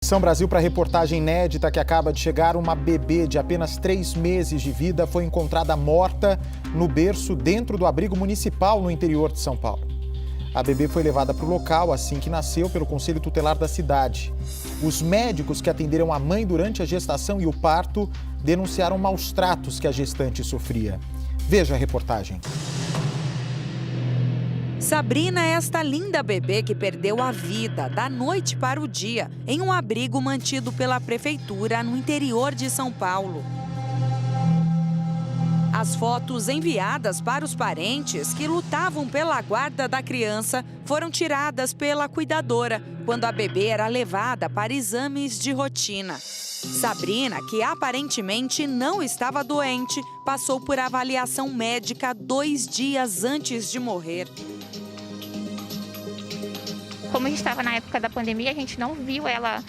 São Brasil para a reportagem inédita que acaba de chegar. Uma bebê de apenas 3 meses de vida foi encontrada morta no berço dentro do abrigo municipal no interior de São Paulo. A bebê foi levada para o local assim que nasceu pelo Conselho Tutelar da cidade. Os médicos que atenderam a mãe durante a gestação e o parto denunciaram maus tratos que a gestante sofria. Veja a reportagem. Sabrina é esta linda bebê que perdeu a vida da noite para o dia em um abrigo mantido pela prefeitura no interior de São Paulo. As fotos enviadas para os parentes que lutavam pela guarda da criança foram tiradas pela cuidadora quando a bebê era levada para exames de rotina. Sabrina, que aparentemente não estava doente, passou por avaliação médica 2 dias antes de morrer. Como a gente estava na época da pandemia, a gente não viu ela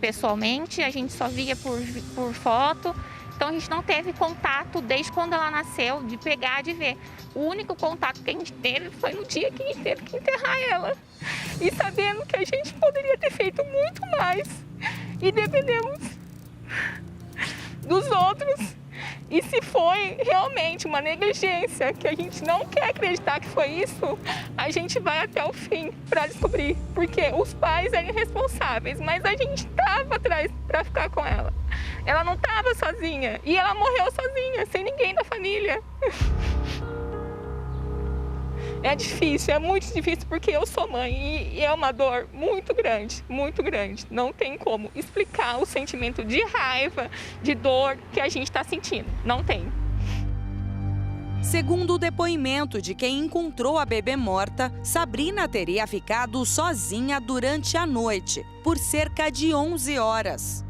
pessoalmente, a gente só via por foto. Então a gente não teve contato desde quando ela nasceu, de pegar, de ver. O único contato que a gente teve foi no dia que a gente teve que enterrar ela. E sabendo que a gente poderia ter feito muito mais. E dependemos dos outros. E se foi realmente uma negligência, que a gente não quer acreditar que foi isso, a gente vai até o fim para descobrir. Porque os pais eram responsáveis, mas a gente estava atrás para ficar com ela. Ela não estava sozinha e ela morreu sozinha, sem ninguém da família. É difícil, é muito difícil porque eu sou mãe e é uma dor muito grande, muito grande. Não tem como explicar o sentimento de raiva, de dor que a gente está sentindo. Não tem. Segundo o depoimento de quem encontrou a bebê morta, Sabrina teria ficado sozinha durante a noite, por cerca de 11 horas.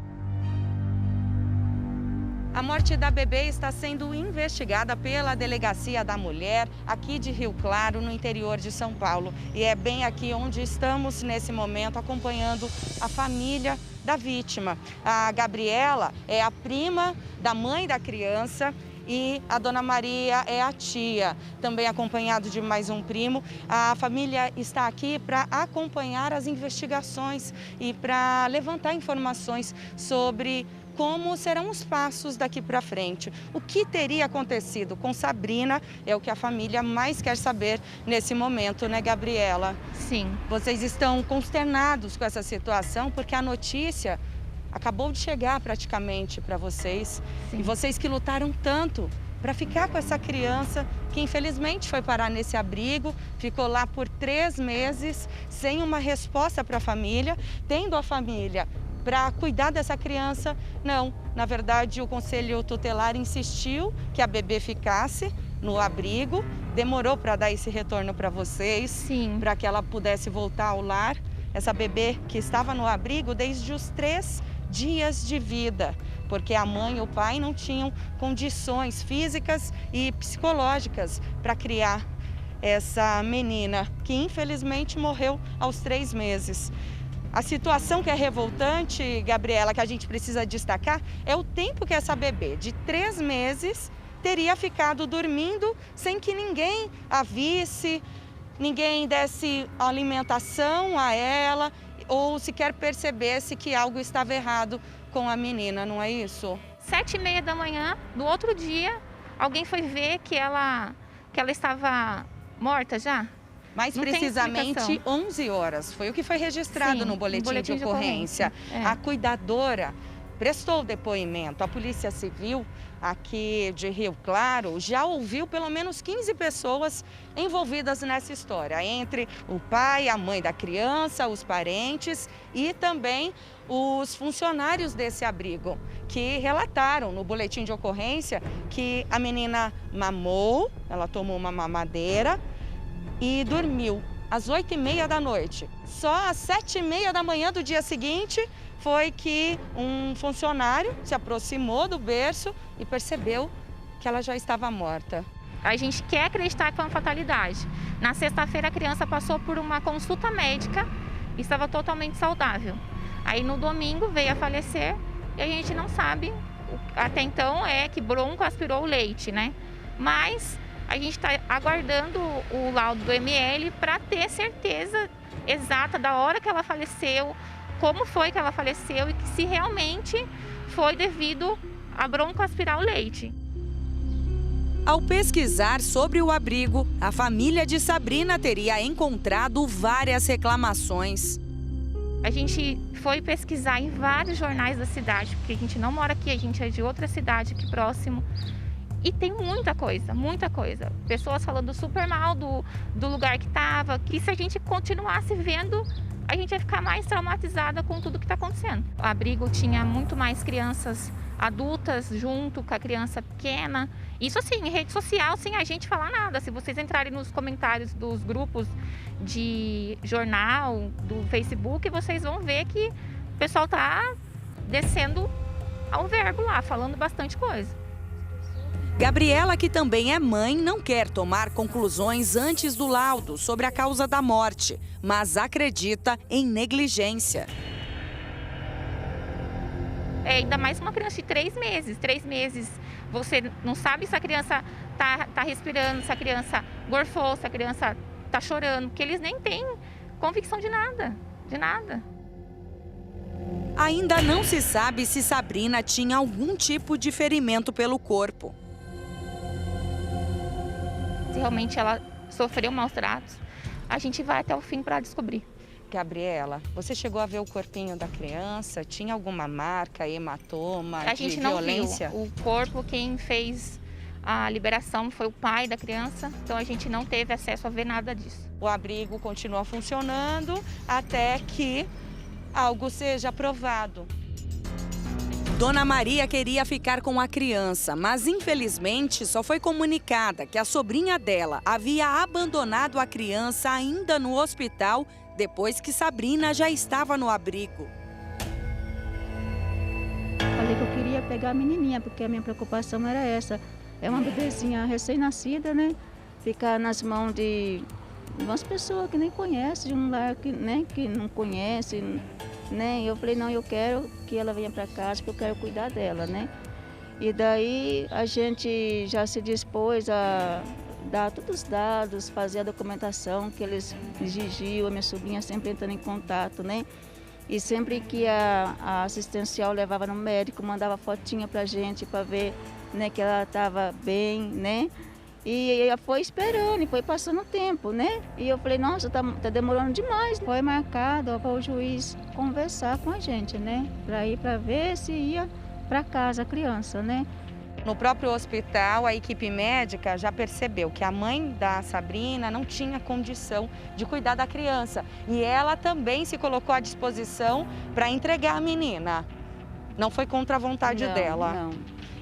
A morte da bebê está sendo investigada pela Delegacia da Mulher, aqui de Rio Claro, no interior de São Paulo. E é bem aqui onde estamos, nesse momento, acompanhando a família da vítima. A Gabriela é a prima da mãe da criança e a Dona Maria é a tia, também acompanhado de mais um primo. A família está aqui para acompanhar as investigações e para levantar informações sobre como serão os passos daqui para frente. O que teria acontecido com Sabrina é o que a família mais quer saber nesse momento, né, Gabriela? Sim. Vocês estão consternados com essa situação porque a notícia acabou de chegar praticamente para vocês. Sim. E vocês que lutaram tanto para ficar com essa criança que infelizmente foi parar nesse abrigo, ficou lá por 3 meses sem uma resposta para a família, tendo a família para cuidar dessa criança. Não, na verdade o Conselho Tutelar insistiu que a bebê ficasse no abrigo, demorou para dar esse retorno para vocês, para que ela pudesse voltar ao lar. Essa bebê que estava no abrigo desde os 3 dias de vida, porque a mãe e o pai não tinham condições físicas e psicológicas para criar essa menina, que infelizmente morreu aos 3 meses. A situação que é revoltante, Gabriela, que a gente precisa destacar, é o tempo que essa bebê, de 3 meses, teria ficado dormindo sem que ninguém a visse, ninguém desse alimentação a ela ou sequer percebesse que algo estava errado com a menina, não é isso? 7h30 da manhã, do outro dia, alguém foi ver que ela estava morta já. Mais precisamente 11 horas, foi o que foi registrado no boletim de ocorrência. A cuidadora prestou depoimento. A Polícia Civil aqui de Rio Claro já ouviu pelo menos 15 pessoas envolvidas nessa história, entre o pai, a mãe da criança, os parentes e também os funcionários desse abrigo, que relataram no boletim de ocorrência que a menina mamou, ela tomou uma mamadeira e dormiu às 8h30 da noite. Só às 7h30 da manhã do dia seguinte foi que um funcionário se aproximou do berço e percebeu que ela já estava morta. A gente quer acreditar que foi uma fatalidade. Na sexta-feira a criança passou por uma consulta médica e estava totalmente saudável. Aí no domingo veio a falecer e a gente não sabe, até então é que bronco aspirou o leite, né? Mas a gente está aguardando o laudo do ML para ter certeza exata da hora que ela faleceu, como foi que ela faleceu e se realmente foi devido a broncoaspirar o leite. Ao pesquisar sobre o abrigo, a família de Sabrina teria encontrado várias reclamações. A gente foi pesquisar em vários jornais da cidade, porque a gente não mora aqui, a gente é de outra cidade aqui próximo. E tem muita coisa, muita coisa. Pessoas falando super mal do lugar que estava, que se a gente continuasse vendo, a gente ia ficar mais traumatizada com tudo que está acontecendo. O abrigo tinha muito mais crianças adultas junto com a criança pequena. Isso assim, em rede social, sem a gente falar nada. Se vocês entrarem nos comentários dos grupos de jornal, do Facebook, vocês vão ver que o pessoal está descendo ao verbo lá, falando bastante coisa. Gabriela, que também é mãe, não quer tomar conclusões antes do laudo sobre a causa da morte, mas acredita em negligência. Ainda mais uma criança de 3 meses. 3 meses, você não sabe se a criança tá respirando, se a criança gorfou, se a criança tá chorando, porque eles nem têm convicção de nada, de nada. Ainda não se sabe se Sabrina tinha algum tipo de ferimento pelo corpo. Se realmente ela sofreu maus tratos, a gente vai até o fim para descobrir. Gabriela, você chegou a ver o corpinho da criança? Tinha alguma marca, hematoma, A gente não violência? viu o corpo. Quem fez a liberação foi o pai da criança, então a gente não teve acesso a ver nada disso. O abrigo continua funcionando até que algo seja provado. Dona Maria queria ficar com a criança, mas infelizmente só foi comunicada que a sobrinha dela havia abandonado a criança ainda no hospital depois que Sabrina já estava no abrigo. Falei que eu queria pegar a menininha, porque a minha preocupação era essa. É uma bebezinha recém-nascida, né? Ficar nas mãos de umas pessoas que nem conhecem, de um lar que, né, que não conhece, né? Eu falei, não, eu quero que ela venha para casa, porque eu quero cuidar dela, né? E daí a gente já se dispôs a dar todos os dados, fazer a documentação que eles exigiam, a minha sobrinha sempre entrando em contato, né? E sempre que a assistencial levava no médico, mandava fotinha pra gente para ver, né, que ela estava bem, né? E foi esperando, e foi passando o tempo, né? E eu falei, nossa, tá demorando demais. Foi marcado para o juiz conversar com a gente, né? Para ir para ver se ia para casa a criança, né? No próprio hospital, a equipe médica já percebeu que a mãe da Sabrina não tinha condição de cuidar da criança. E ela também se colocou à disposição para entregar a menina. Não foi contra a vontade dela. Não.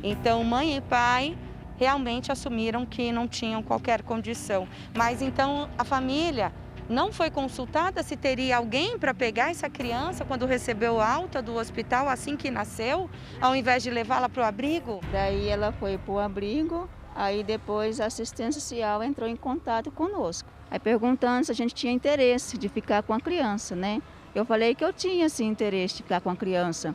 Então, mãe e pai realmente assumiram que não tinham qualquer condição. Mas então a família não foi consultada se teria alguém para pegar essa criança quando recebeu alta do hospital assim que nasceu, ao invés de levá-la para o abrigo? Daí ela foi para o abrigo, aí depois a assistência social entrou em contato conosco. Aí perguntando se a gente tinha interesse de ficar com a criança, né? Eu falei que eu tinha sim interesse de ficar com a criança.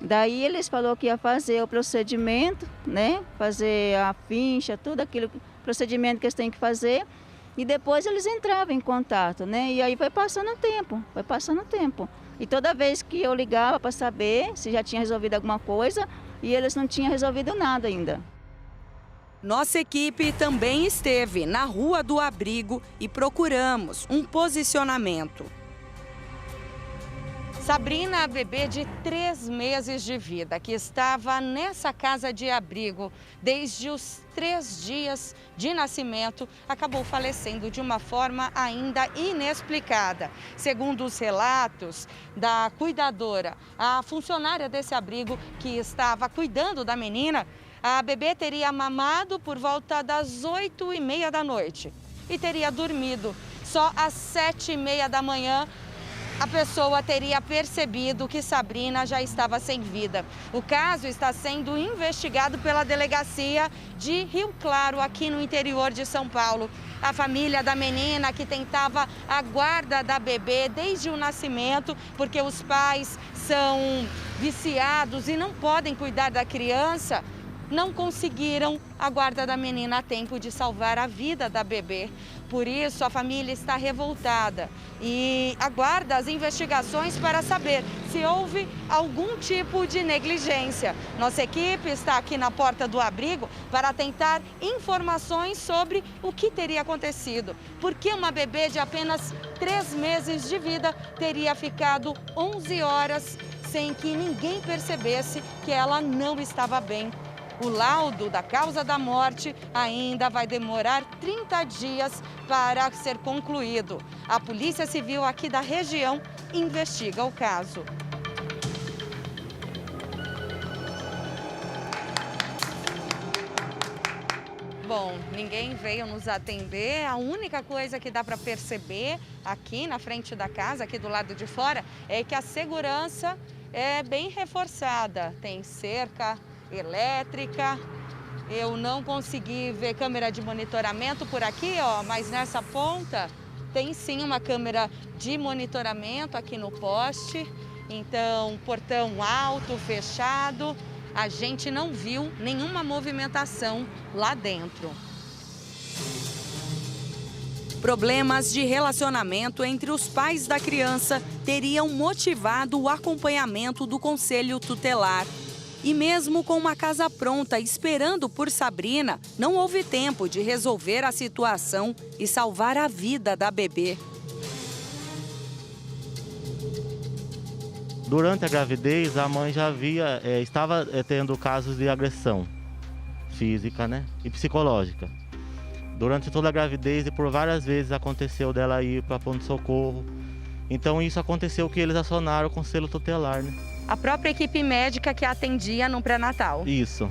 Daí eles falaram que ia fazer o procedimento, né? Fazer a ficha, tudo aquele procedimento que eles têm que fazer. E depois eles entravam em contato, né? E aí foi passando o tempo, foi passando o tempo. E toda vez que eu ligava para saber se já tinha resolvido alguma coisa, e eles não tinham resolvido nada ainda. Nossa equipe também esteve na Rua do Abrigo e procuramos um posicionamento. Sabrina, a bebê de 3 meses de vida, que estava nessa casa de abrigo desde os 3 dias de nascimento, acabou falecendo de uma forma ainda inexplicada. Segundo os relatos da cuidadora, a funcionária desse abrigo que estava cuidando da menina, a bebê teria mamado por volta das 8h30 da noite e teria dormido. Só às 7h30 da manhã, a pessoa teria percebido que Sabrina já estava sem vida. O caso está sendo investigado pela delegacia de Rio Claro, aqui no interior de São Paulo. A família da menina, que tentava a guarda da bebê desde o nascimento, porque os pais são viciados e não podem cuidar da criança, não conseguiram a guarda da menina a tempo de salvar a vida da bebê. Por isso, a família está revoltada e aguarda as investigações para saber se houve algum tipo de negligência. Nossa equipe está aqui na porta do abrigo para tentar informações sobre o que teria acontecido. Por que uma bebê de apenas 3 meses de vida teria ficado 11 horas sem que ninguém percebesse que ela não estava bem? O laudo da causa da morte ainda vai demorar 30 dias para ser concluído. A Polícia Civil aqui da região investiga o caso. Bom, ninguém veio nos atender. A única coisa que dá para perceber aqui na frente da casa, aqui do lado de fora, é que a segurança é bem reforçada. Tem cerca elétrica. Eu não consegui ver câmera de monitoramento por aqui, ó, mas nessa ponta tem sim uma câmera de monitoramento aqui no poste. Então, portão alto, fechado. A gente não viu nenhuma movimentação lá dentro. Problemas de relacionamento entre os pais da criança teriam motivado o acompanhamento do Conselho Tutelar. E mesmo com uma casa pronta esperando por Sabrina, não houve tempo de resolver a situação e salvar a vida da bebê. Durante a gravidez, a mãe já estava tendo casos de agressão física, né, e psicológica. Durante toda a gravidez e por várias vezes aconteceu dela ir para pronto-socorro. Então isso aconteceu que eles acionaram o Conselho Tutelar, né? A própria equipe médica que atendia no pré-natal. Isso.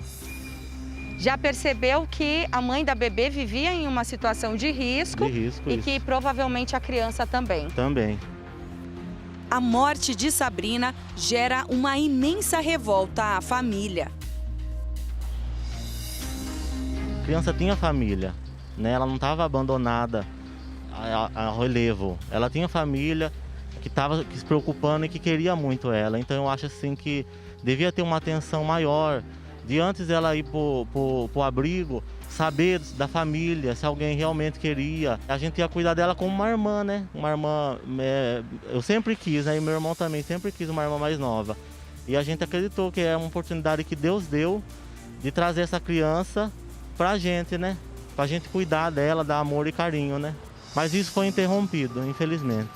Já percebeu que a mãe da bebê vivia em uma situação de risco e isso. que provavelmente a criança também. Também. A morte de Sabrina gera uma imensa revolta à família. A criança tinha família, né? Ela não estava abandonada ao relevo. Ela tinha família que estava se preocupando e que queria muito ela. Então eu acho assim que devia ter uma atenção maior de antes dela ir pro abrigo, saber da família, se alguém realmente queria. A gente ia cuidar dela como uma irmã, né? Uma irmã, eu sempre quis, né? E meu irmão também sempre quis uma irmã mais nova. E a gente acreditou que é uma oportunidade que Deus deu de trazer essa criança pra gente, né? Pra gente cuidar dela, dar amor e carinho, né? Mas isso foi interrompido, infelizmente.